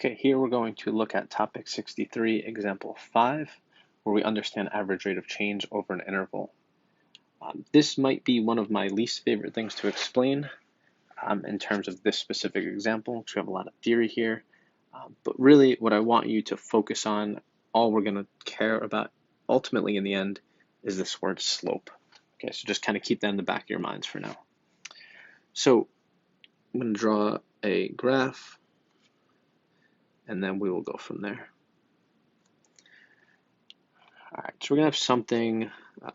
Okay, here we're going to look at topic 63, example 5, where we understand average rate of change over an interval. This might be one of my least favorite things to explain in terms of this specific example, because we have a lot of theory here. But really, what I want you to focus on, all we're going to care about ultimately in the end, is this word slope. Okay, so just kind of keep that in the back of your minds for now. So I'm going to draw a graph, and then we will go from there. All right, so we're gonna have something,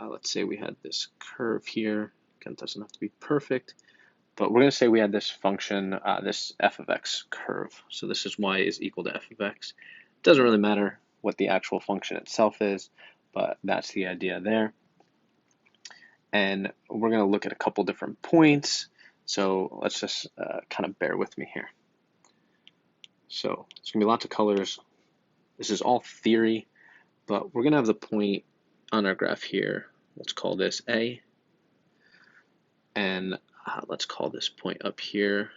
let's say we had this curve here. Again, it doesn't have to be perfect, but we're gonna say we had this function, this f of x curve. So this is y is equal to f of x. It doesn't really matter what the actual function itself is, but that's the idea there. And we're gonna look at a couple different points. So let's just kind of bear with me here. So it's gonna be lots of colors. This is all theory. But we're going to have the point on our graph here. Let's call this A. And let's call this point up here.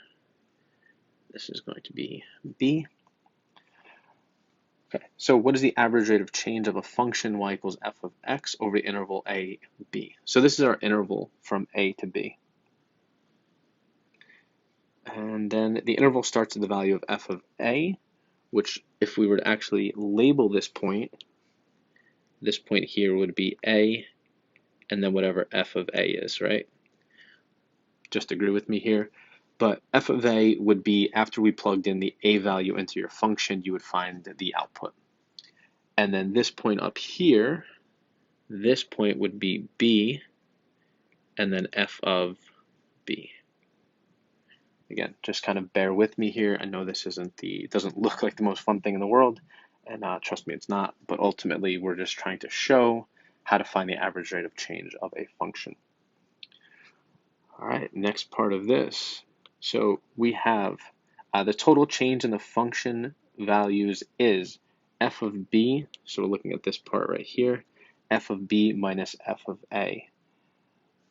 This is going to be B. Okay, so what is the average rate of change of a function y equals f of x over the interval a, b? So this is our interval from a to b. And then the interval starts at the value of f of a, which if we were to actually label this point here would be a, and then whatever f of a is, right? Just agree with me here. But f of a would be, after we plugged in the a value into your function, you would find the output. And then this point up here, this point would be b, and then f of b. Again, just kind of bear with me here. I know this doesn't look like the most fun thing in the world, and trust me, it's not. But ultimately, we're just trying to show how to find the average rate of change of a function. All right, next part of this. So we have the total change in the function values is f of b, so we're looking at this part right here, f of b minus f of a.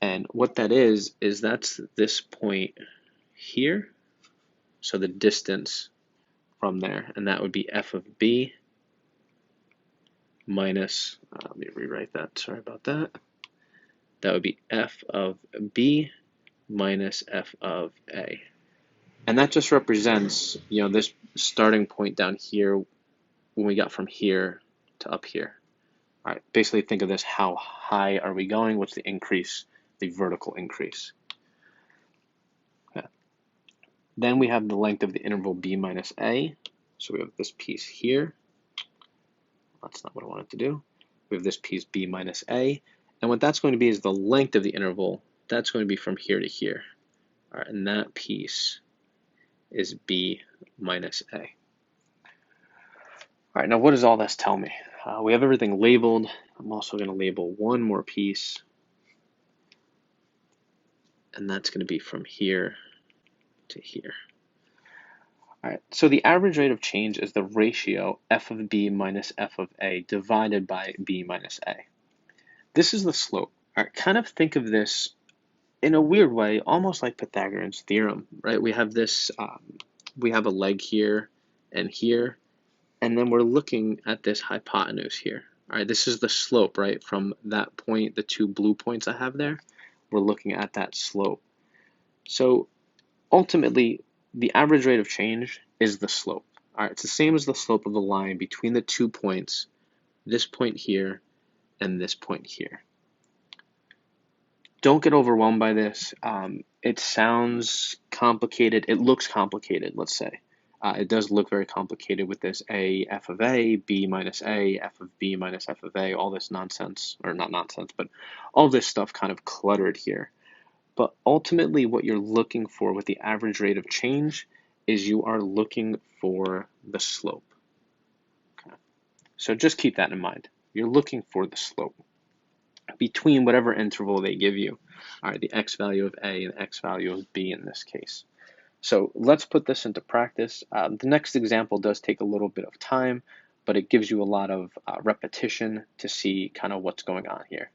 And what that is that's this point here, so the distance from there, and that would be f of b minus, let me rewrite that, sorry about that. That would be f of b minus f of a. And that just represents, this starting point down here when we got from here to up here. All right, basically think of this, how high are we going? What's the increase, the vertical increase? Okay. Then we have the length of the interval b minus a. So we have this piece here. That's not what I wanted to do. We have this piece b minus a. And what that's going to be is the length of the interval. That's going to be from here to here. All right, and that piece is b minus a. All right, now what does all this tell me? We have everything labeled. I'm also going to label one more piece, and that's going to be from here to here. All right, so the average rate of change is the ratio f of b minus f of a divided by b minus a. This is the slope. All right, kind of think of this in a weird way, almost like Pythagorean's theorem, right? We have this, we have a leg here and here, and then we're looking at this hypotenuse here. All right, this is the slope, right? From that point, the two blue points I have there, we're looking at that slope. So ultimately, the average rate of change is the slope. All right, it's the same as the slope of the line between the 2 points, this point here and this point here. Don't get overwhelmed by this. It sounds complicated. It looks complicated, let's say. It does look very complicated with this a, f of a, b minus a, f of b minus f of a, all this nonsense, or not nonsense, but all this stuff kind of cluttered here. But ultimately, what you're looking for with the average rate of change is you are looking for the slope. Okay. So just keep that in mind. You're looking for the slope between whatever interval they give you. All right, the x value of a and the x value of b in this case. So let's put this into practice. The next example does take a little bit of time, but it gives you a lot of repetition to see kind of what's going on here.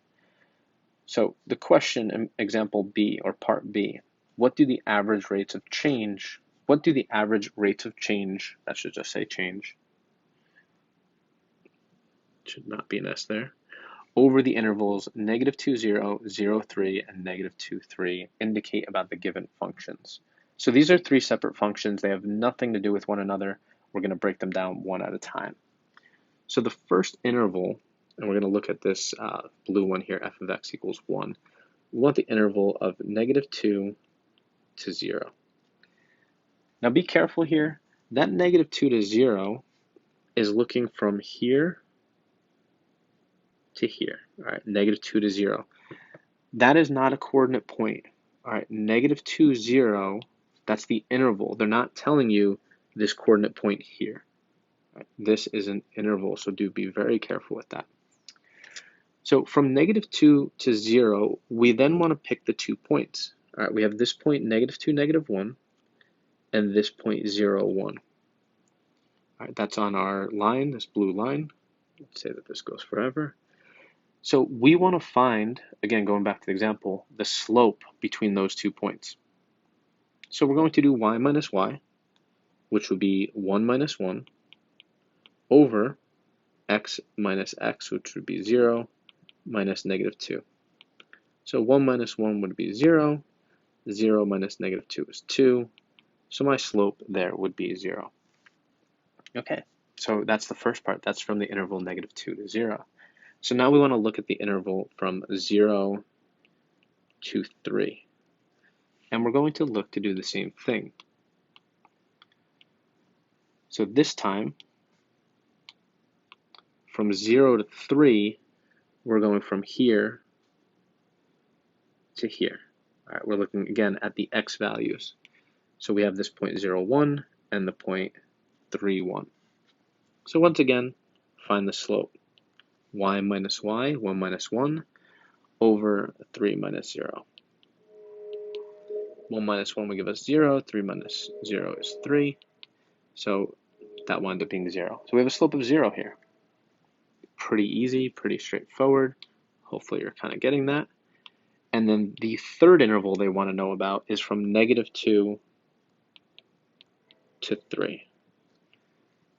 So the question in example B, or part B, what do the average rates of change, what do the average rates of change, that should just say change, should not be an S there, over the intervals -2, 0, 0, 3, and -2, 3 indicate about the given functions. So these are three separate functions. They have nothing to do with one another. We're going to break them down one at a time. So the first interval, and we're going to look at this blue one here, f of x equals 1. We want the interval of -2 to 0. Now be careful here. That -2 to 0 is looking from here to here. All right, -2 to 0. That is not a coordinate point. All right, -2, 0, that's the interval. They're not telling you this coordinate point here. Right, this is an interval, so do be very careful with that. So from -2 to 0, we then want to pick the 2 points. All right, we have this point -2, -1, and this point 0, 1. All right, that's on our line, this blue line. Let's say that this goes forever. So we want to find, again, going back to the example, the slope between those 2 points. So we're going to do y minus y, which would be 1 minus 1, over x minus x, which would be 0, minus -2. So 1 minus 1 would be 0, 0 minus -2 is 2, so my slope there would be 0. Okay, so that's the first part. That's from the interval -2 to 0. So now we want to look at the interval from 0 to 3. And we're going to look to do the same thing. So this time, from 0 to 3, we're going from here to here. All right, we're looking again at the x values. So we have this point 0, 1 and the point 3, 1. So once again, find the slope. Y minus y, 1 minus 1, over 3 minus 0. 1 minus 1 will give us 0, 3 minus 0 is 3, so that wound up being 0. So we have a slope of 0 here. Pretty easy, pretty straightforward. Hopefully you're kind of getting that. And then the third interval they want to know about is from -2 to 3.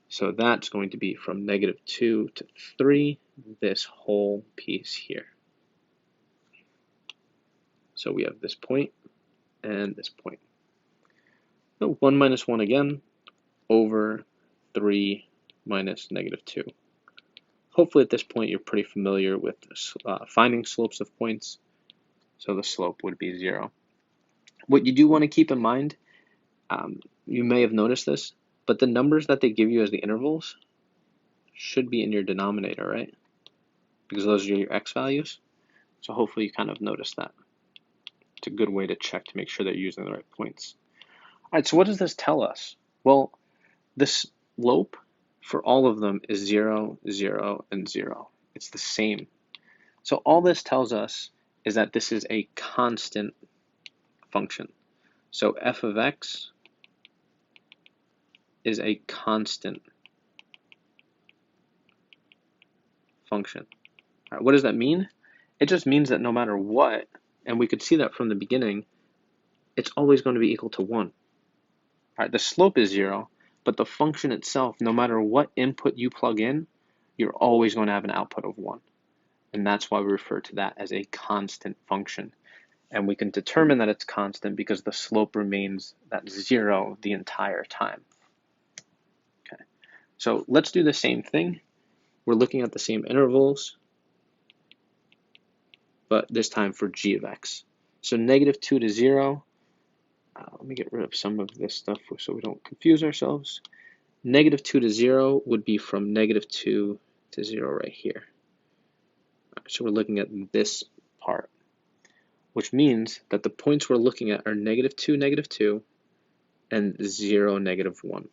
So that's going to be from -2 to 3, this whole piece here. So we have this point and this point. So 1 minus 1 again, over 3 minus -2. Hopefully at this point you're pretty familiar with finding slopes of points, so the slope would be 0. What you do want to keep in mind, you may have noticed this, but the numbers that they give you as the intervals should be in your denominator, right? Because those are your x values. So hopefully you kind of noticed that. It's a good way to check to make sure they're using the right points. All right, so what does this tell us? Well, the slope for all of them is 0, 0, and 0. It's the same. So all this tells us is that this is a constant function. So f of x is a constant function. All right, what does that mean? It just means that no matter what, and we could see that from the beginning, it's always going to be equal to 1. All right, the slope is 0, but the function itself, no matter what input you plug in, you're always going to have an output of 1. And that's why we refer to that as a constant function. And we can determine that it's constant because the slope remains at 0 the entire time. Okay, so let's do the same thing. We're looking at the same intervals, but this time for g of x. So -2 to 0. Let me get rid of some of this stuff so we don't confuse ourselves. -2 to 0 would be from -2 to 0 right here. So we're looking at this part, which means that the points we're looking at are -2, -2, and 0, -1.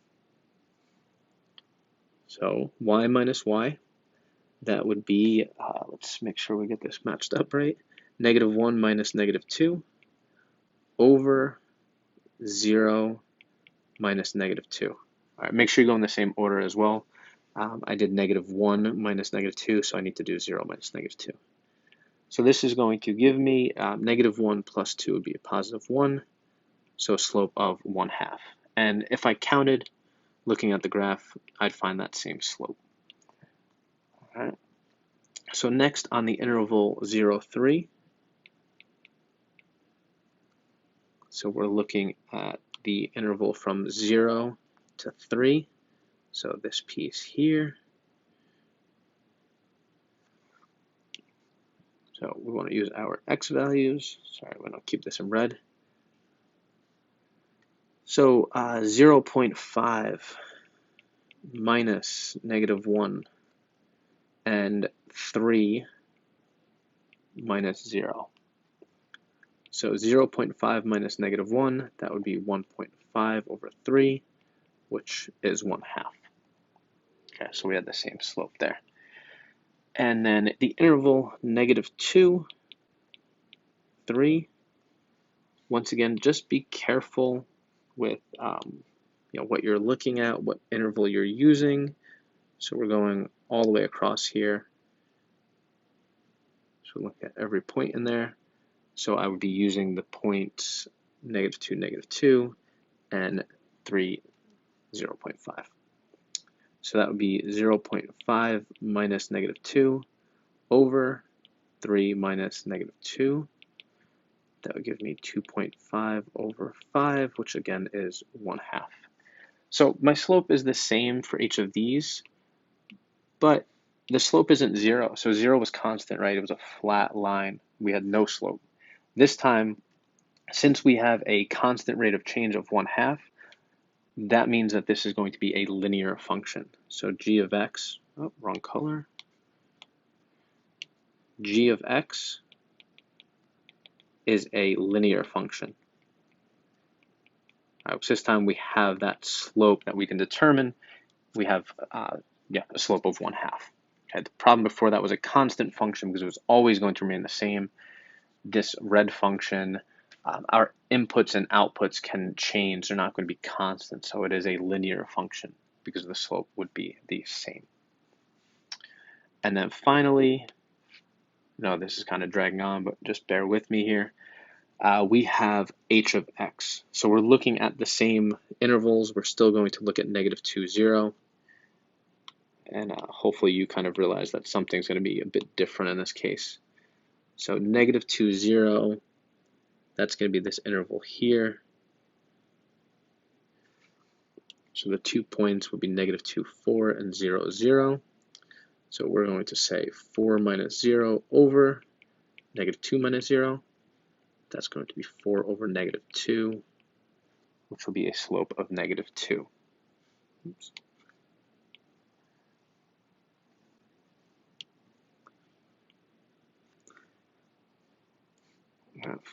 So y minus y, that would be, let's make sure we get this matched up right, -1 minus -2 over 0 minus -2. All right, make sure you go in the same order as well. I did -1 minus -2, so I need to do 0 minus -2. So this is going to give me -1 plus 2 would be a +1, so a slope of 1/2. And if I counted, looking at the graph, I'd find that same slope. All right. So next on the interval 0, 3, so we're looking at the interval from 0 to 3. So this piece here. So we want to use our x values. Sorry, we're going to keep this in red. So 0.5 minus -1 and 3 minus 0. So 0.5 minus -1, that would be 1.5 over 3, which is 1/2. Okay, so we had the same slope there. And then the interval -2, 3. Once again, just be careful with what you're looking at, what interval you're using. So we're going all the way across here. So look at every point in there. So I would be using the points -2, -2, and 3, 0.5. So that would be 0.5 minus -2 over 3 minus -2. That would give me 2.5 over 5, which again is 1/2. So my slope is the same for each of these, but the slope isn't 0. So 0 was constant, right? It was a flat line. We had no slope. This time, since we have a constant rate of change of 1/2, that means that this is going to be a linear function. So g of x, oh, wrong color. G of x is a linear function. All right, so this time we have that slope that we can determine. We have a slope of 1/2. Okay, the problem before that was a constant function because it was always going to remain the same. This red function, our inputs and outputs can change. They're not going to be constant, so it is a linear function because the slope would be the same. And then finally, no, this is kind of dragging on, but just bear with me here. We have h of x. So we're looking at the same intervals. We're still going to look at -2, 0. And hopefully you kind of realize that something's going to be a bit different in this case. So -2, 0, that's going to be this interval here. So the 2 points would be -2, 4, and 0, 0. So we're going to say 4 minus 0 over -2 minus 0. That's going to be 4 over -2, which will be a slope of -2. Oops.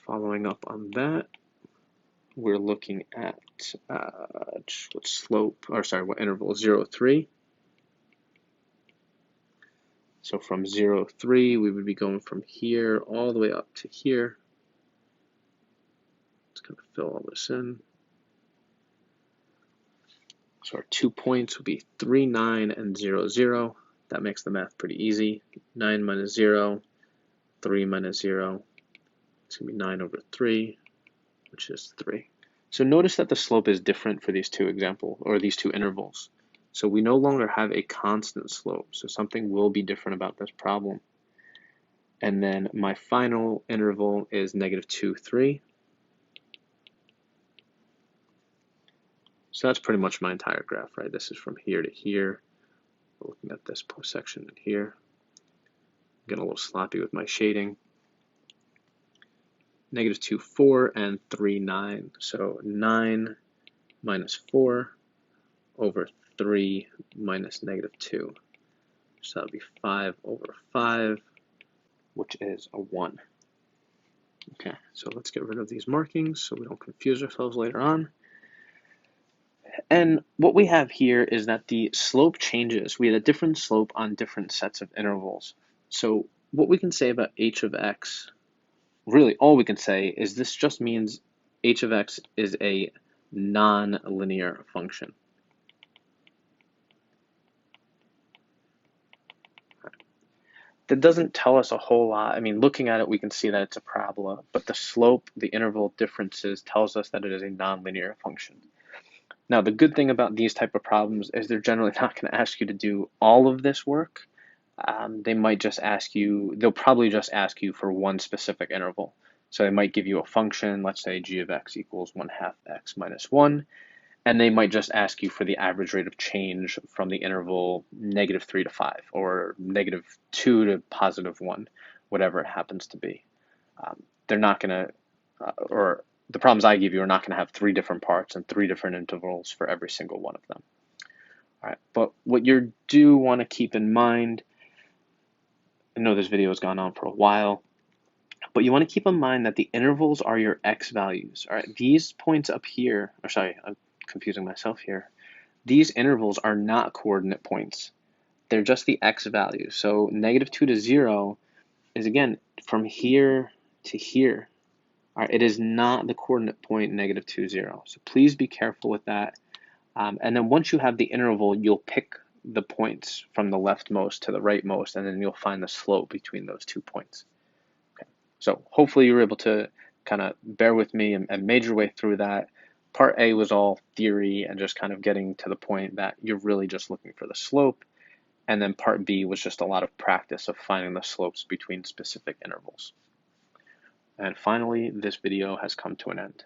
Following up on that, we're looking at what interval? 0, 3. So from 0, 3, we would be going from here all the way up to here. Let's kind of fill all this in. So our 2 points would be 3, 9, and 0, 0. That makes the math pretty easy. 9 minus 0, 3 minus 0. It's going to be 9 over 3, which is 3. So notice that the slope is different for these two intervals. So we no longer have a constant slope. So something will be different about this problem. And then my final interval is -2, 3. So that's pretty much my entire graph, right? This is from here to here. We're looking at this section in here. I'm getting a little sloppy with my shading. -2, 4, and 3, 9. So 9 minus 4 over 3 minus -2. So that would be 5 over 5, which is a 1. Okay, so let's get rid of these markings so we don't confuse ourselves later on. And what we have here is that the slope changes. We had a different slope on different sets of intervals. So what we can say about h of x, really all we can say is this just means h of x is a non-linear function. That doesn't tell us a whole lot. I mean, looking at it, we can see that it's a parabola, but the slope, the interval differences tells us that it is a non-linear function. Now, the good thing about these type of problems is they're generally not going to ask you to do all of this work. They might just ask you, they'll probably just ask you for one specific interval. So they might give you a function, let's say g of x equals 1/2 x minus 1, and they might just ask you for the average rate of change from the interval -3 to 5, or -2 to +1, whatever it happens to be. They're not going to, or the problems I give you are not going to have 3 different parts and 3 different intervals for every single one of them. All right, but what you do want to keep in mind, I know this video has gone on for a while, but you want to keep in mind that the intervals are your x values. All right, these points up here, or sorry, I'm confusing myself here. These intervals are not coordinate points. They're just the x values. So -2 to 0 is, again, from here to here. All right, it is not the coordinate point -2, 0. So please be careful with that. And then once you have the interval, you'll pick the points from the leftmost to the rightmost, and then you'll find the slope between those 2 points. Okay. So hopefully you were able to kind of bear with me and made your way through that. Part A was all theory and just kind of getting to the point that you're really just looking for the slope. And then part B was just a lot of practice of finding the slopes between specific intervals. And finally, this video has come to an end.